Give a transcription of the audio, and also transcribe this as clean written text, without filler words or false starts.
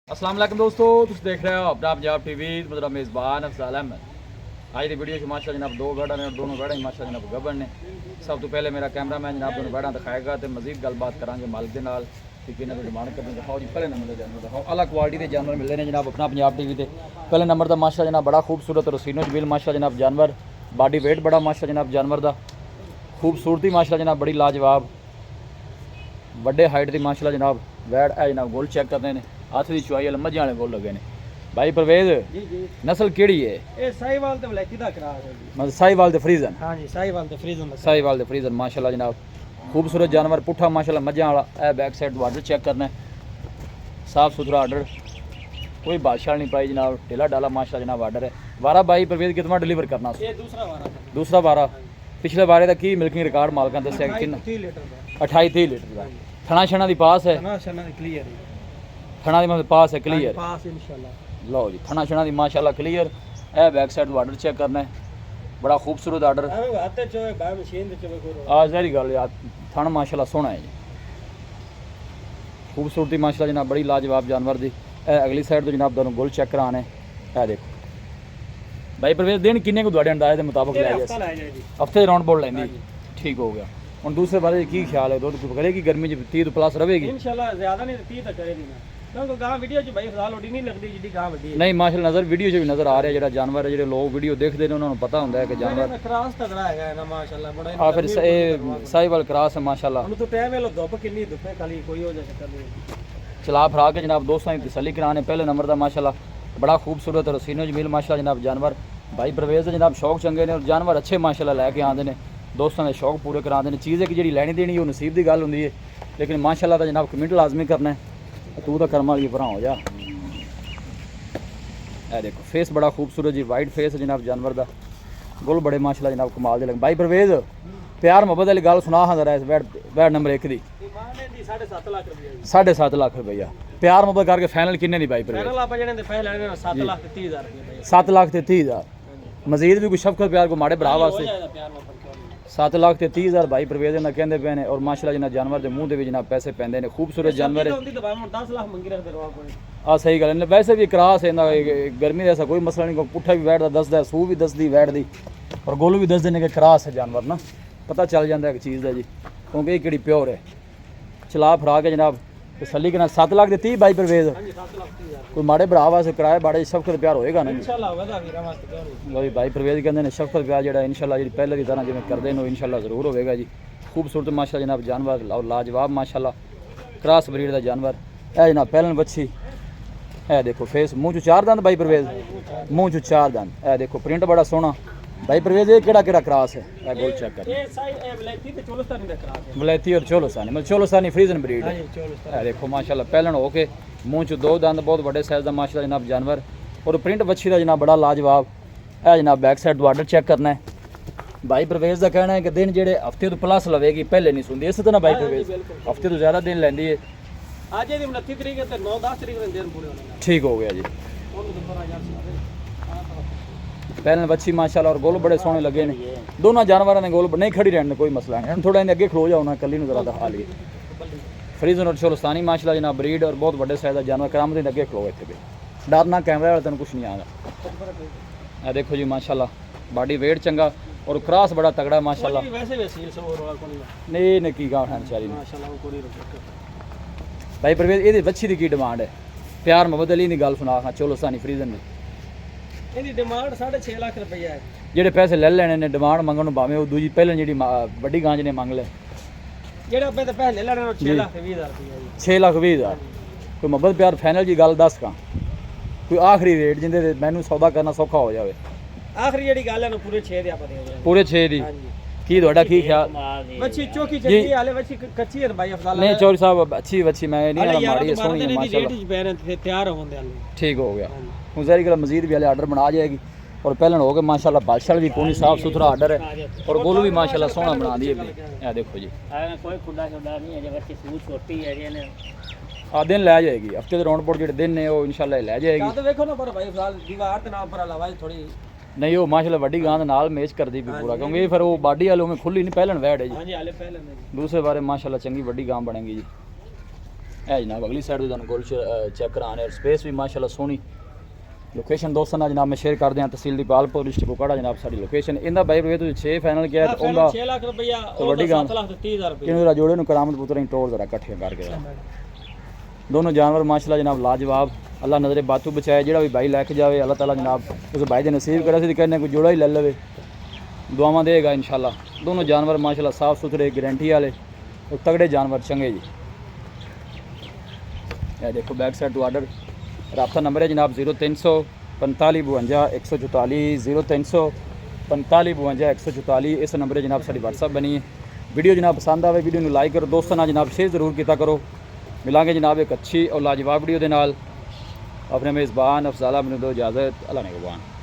अस्सलाम वालेकुम दोस्तों, तुम देख रहे हो अपना पंजाब टीवी। मेरा मेज़बान अफजाल अहमद। आज की वीडियो माशा जनाब दो बैठा ने और दोनों बैठे माशा जनाब गबन ने। सब तो पहले मेरा कैमरा मैन जनाब दोनों बैठा दिखाएगा तो मजीद गलबात करांगे मालिक के नाल कि इन्होंने डिमांड करनी। दिखाओ जी पहले नंबर का जानवर दिखाओ। अलग क्वालिटी के जानवर मिलते हैं जनाब अपना पंजाब टीवी से। पहले नंबर का माशा जनाब बड़ा खूबसूरत रसीनो जमील माशा जनाब जानवर, बॉडी वेट बड़ा माशा जनाब जानवर का, खूबसूरती माशा जनाब बड़ी लाजवाब, बड़े हाइट की माशा जनाब वैट है जनाब। गोल चेक करते हैं, हाथ की चुआई वाले मझे वाले गोल लगे ने। भाई परवेज जी जी नस्ल केड़ी है? ये साहिवाल ते वलैती दा क्रास है जी। मतलब साहिवाल ते फ्रीजन। हां जी साहिवाल ते फ्रीजन दा। साहिवाल ते फ्रीजन माशाल्लाह जनाब, खूबसूरत जानवर, पुट्ठा माशाल्लाह मझे वाला। ए बैक साइड वार्डर चेक करना है, साफ सुथरा आर्डर, कोई बादशाह नहीं पाई जनाब। ढीला डाला माशाल्लाह जनाब आर्डर है। वारा भाई परवेज कितना डिलीवर करना? ये दूसरा वारा है। दूसरा वारा। पिछले बारे का की मिल्किंग रिकॉर्ड मालकां दस्सिया कि 30 लीटर दा। 28-30 लीटर का। थना छना दी पास है, ना शना क्लियर है। थना दी मतलब पास है क्लियर। पास इंशाल्लाह। लो जी थना छना दी माशाल्लाह क्लियर। ए बैक साइड आर्डर चेक करना है, बड़ा खूबसूरत आर्डर। अरे आते चोए बा मशीन दे चोए करो। आज सारी गल यार थन माशाल्लाह सोहना है जी, खूबसूरती माशाल्लाह जनाब बड़ी लाजवाब जानवर दी। ए अगली साइड तो जनाब दोनों गोल चेक कराने। ए देखो भाई परवेज दिन किन्ने को दुआड़े अंदाजे के मुताबिक ले हफ्ता जाए? ला जाए जी। हफ्ते राउंड बोल लेंदी। ठीक हो गया। और दूसरे बारे की ख्याल है, दूध करेगी गर्मी 30 प्लस रहेगी? इंशाल्लाह ज्यादा नहीं 30 तक करेगी ना, क्योंकि गांव वीडियो च भाई फजाल ओडी नहीं लगदी जिदी गांव वड्डी है। नहीं माशाल्लाह नज़र वीडियो 'च भी नज़र आ रहा है जो जानवर है, जो लोग वीडियो देखते हैं उन्होंने पता होता है कि जानवर क्रास तगड़ा है ना माशाल्लाह बड़ा। आ फिर साहिवाल क्रॉस है माशाल्लाह। हम तो टाइम है लो धुप किन्नी धुपे खाली कोई हो जा सकता नहीं। चला फरा के जनाब दोस्तों की तसल्ली कराने। पहले नंबर का माशाल्लाह बड़ा खूबसूरत रसीनो जमील माशाल्लाह जनाब जानवर। भाई परवेज के जनाब शौक चंगे ने और जानवर अच्छे माशाल्लाह लैके आते हैं, दोस्तों के शौक पूरे कराते हैं। चीज़ है कि जी लैनी देनी वो नसीब की गल होंगी है, लेकिन माशाल्लाह तो जनाब कमेंट लाजमी करना है। तू तो कर्म वाली भरा हो जा। ए देखो फेस बड़ा खूबसूरत जी, वाइट फेस है जनाब जानवर का, गुल बड़े माशाल्लाह जनाब कमाल दे लगे। भाई परवेज प्यार मोहब्बत वाली गल सुना हाँ जरा इस वैट नंबर 1 की। 7.5 लाख रुपया। 7.5 लाख रुपया प्यार मोहब्बत करके फाइनल किन्ने दी भाई परवेज? फाइनल आप जने पहले लेने 7 लाख 30 हज़ार रुपया। 7 लाख ते 30 हज़ार। मजीद भी कुछ शफकत प्यार को माड़े भरा वास्ते 7 लाख ते 30 हज़ार भाई परवेज ना कहते पे ने। और माशाल्लाह जना जानवर के मुंह के भी जनाब पैसे पैंदे ने, खूबसूरत जानवर है। 10 लाख मंगी रखते रहो कोई। सही गल है। वैसे भी क्रास है ना, गर्मी का ऐसा कोई मसला नहीं, पुट्ठा भी वैट का दसदा है, सूह भी दसदी वैट दी, और गोलू भी दसदे ने कि क्रास है जानवर ना, पता चल जाता है एक चीज़ का जी, क्योंकि ये किहड़ी प्योर है। चला फरा के जनाब तसल्ली करना। 7 लाख 30 भाई परवेज कोई माड़े भरा वास्ते किराए बाड़े शफकत प्यार होएगा ना इंशाल्लाह होगा वीरा वास्ते प्यार। लो जी भाई परवेज कहते हैं शफकत प्यार जो इंशाल्लाह जी पहले की तरह जिवें करते हैं इंशाल्लाह जरूर होगा जी। खूबसूरत माशाल्लाह जनाब जानवर और लाजवाब माशाल्लाह क्रॉस ब्रीड का जानवर। है जनाब पहलन बच्ची है, देखो फेस मुँह चो 4 दंद भाई परवेज, मुँह चो 4 दंद। है देखो प्रिंट बड़ा सोहना भाई परवेज। ये केड़ा केड़ा क्रॉस है? गोल चेक कर। ये साइड वलैती ते चोलस्तानी दा क्रास है। वलैती और चोलोसानी मतलब चोलोसानी फ्रीजन ब्रीड हां है। जी चोलस्तानी। है देखो माशाल्लाह पहलन हो के मुँह चो 2 दंद, बहुत बड़े साइज का माशाल्लाह जनाब जानवर। और प्रिंट बच्ची का जनाब बड़ा लाजवाब है जनाब। बैक साइड आर्डर चेक करना है। भाई परवेज का कहना है कि दिन जेडे हफ्ते तो प्लस लवेगी, पहले नहीं सुनती इस तरह भाई परवेज हफ्ते तो ज़्यादा दिन लेंदी है। आज ये 29 तरीक है ते 9-10 तरीक में दिन पूरे होने। ठीक हो गया जी। ਉਹਨੂੰ ਦੁਬਾਰਾ ਯਾਰ ਸਾਰੇ पहले बच्ची माशाल्लाह और गोल बड़े सोहने लगे ने। दोनों जानवरों ने गोल नहीं खड़ी रहने कोई मसला नहीं। हम थोड़ा इन्हें अगे खलो जाओ ना, कली जरा दिखा लिए। फ्रीजन और चोलस्तानी माशाल्लाह जनाब ब्रीड और बहुत बड़े साइज का जानवर। करामती अगे खलो इतने भी डरना कैमरे वाले तेन कुछ नहीं आता। देखो जी माशाल्लाह बॉडी वेट चंगा और क्रॉस बड़ा तगड़ा माशाल्लाह। वैसे वसील से और वाला कोई नहीं ने की गाँव बेचारी ने। माशाल्लाह वो कोई रुक। भाई परवेज ये बच्ची की डिमांड है? प्यार मोहब्बत अली की गल सुना हाँ चोलस्तानी फ्रीजन की। ਇਹਦੀ ਡਿਮਾਂਡ 6.5 ਲੱਖ ਰੁਪਈਆ ਹੈ। ਜਿਹੜੇ ਪੈਸੇ ਲੈ ਲੈਣੇ ਨੇ ਡਿਮਾਂਡ ਮੰਗਣ ਨੂੰ ਭਾਵੇਂ ਉਹ ਦੂਜੀ ਪਹਿਲਾਂ ਜਿਹੜੀ ਵੱਡੀ ਗਾਂਜ ਨੇ ਮੰਗ ਲੈ। ਜਿਹੜਾ ਆਪਾਂ ਤਾਂ ਪਹਿਲੇ ਲੈਣੇ ਨੂੰ 6 ਲੱਖ 20 ਹਜ਼ਾਰ ਰੁਪਈਆ ਜੀ। 6 ਲੱਖ 20 ਹਜ਼ਾਰ। ਕੋਈ ਮੁਹੱਬਤ ਪਿਆਰ ਫਾਈਨਲ ਜੀ ਗੱਲ ਦੱਸ ਕਾਂ, ਕੋਈ ਆਖਰੀ ਰੇਟ ਜਿੰਦੇ ਤੇ ਮੈਨੂੰ ਸੌਦਾ ਕਰਨਾ ਸੌਖਾ ਹੋ ਜਾਵੇ। ਆਖਰੀ ਜਿਹੜੀ ਗੱਲ ਹੈ ਨਾ ਪੂਰੇ 6 ਦੇ ਆਪਾਂ ਦੇ ਦਿਆਂਗੇ। ਪੂਰੇ 6 ਦੀ ਹਾਂਜੀ ਕੀ ਤੁਹਾਡਾ ਕੀ ਖਿਆਲ? ਬੱਚੀ ਚੋਕੀ ਚੱਲੀ ਹਾਲੇ ਬੱਚੀ ਕੱਚੀ ਹੈ ਭਾਈ ਅਫਜ਼ਾਲ। ਨਹੀਂ ਚੌਰੀ ਸਾਹਿਬ ਅੱਛੀ ਬੱਚੀ ਮੈਂ ਨਹੀਂ ਨਾ ਮਾੜੀ ਹੈ, ਸੋਹਣੀ ਹੈ ਰੇਟ ਮਾਸ਼ਾਅੱਲਾ। ਚ ਪੈ ਰਹੇ ਤਿਆਰ ਹੋਣ ਦੇ ਹਾਲੇ। ठीक हो गया। हूँ ज़ाहिर गल मजीद भी हाले आर्डर बना जाएगी। और पहले हो गए माशाल्लाह बादशाह भी पूरी साफ सुथरा आर्डर है और गोलू भी माशाल्लाह सोहना बना दिए। ये देखो जी कोई खुदा शुदा नहीं है, बच्ची सूट छोटी है जी। दिन लै जाएगी, हफ्ते के राउंड बोर्ड जो दिन ने वो इंशाल्लाह लै जाएगी। तो देखो ना पर भाई अफजाल दीवार ते नाम पर अलावा थोड़ी नहीं वो माशाल्लाह वड्डी गांध नाल मैच कर दी भी पूरा, क्योंकि फिर वो बाडी वालों में खुली नहीं पहलन वैड है जी। हां जी हाले पहले दूसरे बारे माशाल्लाह चंगी वड्डी गांव बनेगी जी। ਇਹ ਜਨਾਬ ਅਗਲੀ ਸਾਈਡ ਤੋਂ ਤੁਹਾਨੂੰ ਗੋਲ ਚੈੱਕ ਕਰਾਣੇ ਔਰ ਸਪੇਸ ਵੀ ਮਾਸ਼ਾਅੱਲਾ ਸੋਹਣੀ ਲੋਕੇਸ਼ਨ ਦੋਸਤਾਂ ਨਾਲ ਜਨਾਬ ਮੈਂ ਸ਼ੇਅਰ ਕਰਦੇ ਹਾਂ ਤਹਿਸੀਲ ਦੀਪਾਲਪੁਰ ਡਿਸਟ੍ਰਿਕਟ ਕੁਪਵਾੜਾ ਜਨਾਬ ਸਾਡੀ ਲੋਕੇਸ਼ਨ ਇਹਦਾ ਬਾਈ ਰੁਪਏ ਤੁਸੀਂ 6 ਫਾਈਨਲ ਕਿਹਾ ਤੇ ਉਹਦਾ 6 ਲੱਖ ਰੁਪਇਆ ਵੱਡੀ ਉਹਦਾ ਗੱਲ। 7 ਲੱਖ ਤੇ 30,000 ਰੁਪਇਆ ਕਿਨੂੰ ਜਰਾ ਜੋੜੇ ਨੂੰ ਕਰਾਮਤ ਪੁੱਤਰ ਹੀ ਟੋਲ ਜ਼ਰਾ ਇਕੱਠੇ ਕਰਕੇ ਦੋਨੋਂ ਜਾਨਵਰ ਮਾਸ਼ਾਅੱਲਾ ਜਨਾਬ ਲਾਜਵਾਬ ਅੱਲਾ ਨਜ਼ਰੇ ਬਾਤੂ ਬਚਾਏ ਜਿਹੜਾ ਵੀ ਬਾਈ ਲੈ ਕੇ ਜਾਵੇ ਅੱਲਾਹ ਤਾਲਾ ਜਨਾਬ ਉਸ ਬਾਈ ਦੇ ਨਸੀਬ ਕਰੇ ਸੀ ਕਹਿੰਦੇ ਕੋਈ ਜੋੜਾ ਹੀ ਲੈ ਲਵੇ ਦੁਆਵਾਂ ਦੇਗਾ ਇਨਸ਼ਾਅੱਲਾ ਦੋਨੋਂ ਜਾਨਵਰ ਮਾਸ਼ਾਅੱਲਾ ਸਾਫ ਸੁਥਰੇ ਗਾਰੰਟੀ ਵਾਲੇ और तगड़े जानवर चंगे जी यह देखो बैक साइड टू आर्डर रबता नंबर है जनाब 0345 52 144 0345 52 144 इस नंबर है जनाब साड़ी व्हाट्सअप बनी है वीडियो जनाब पसंद आए वीडियो को लाइक करो दोस्तों ना जनाब शेयर जरूर किया करो मिलांगे जनाब एक अच्छी और लाजवाब वीडियो के नाल अपने मेज़बान अफजाला मैंने दो इजाज़त अल्लाह ने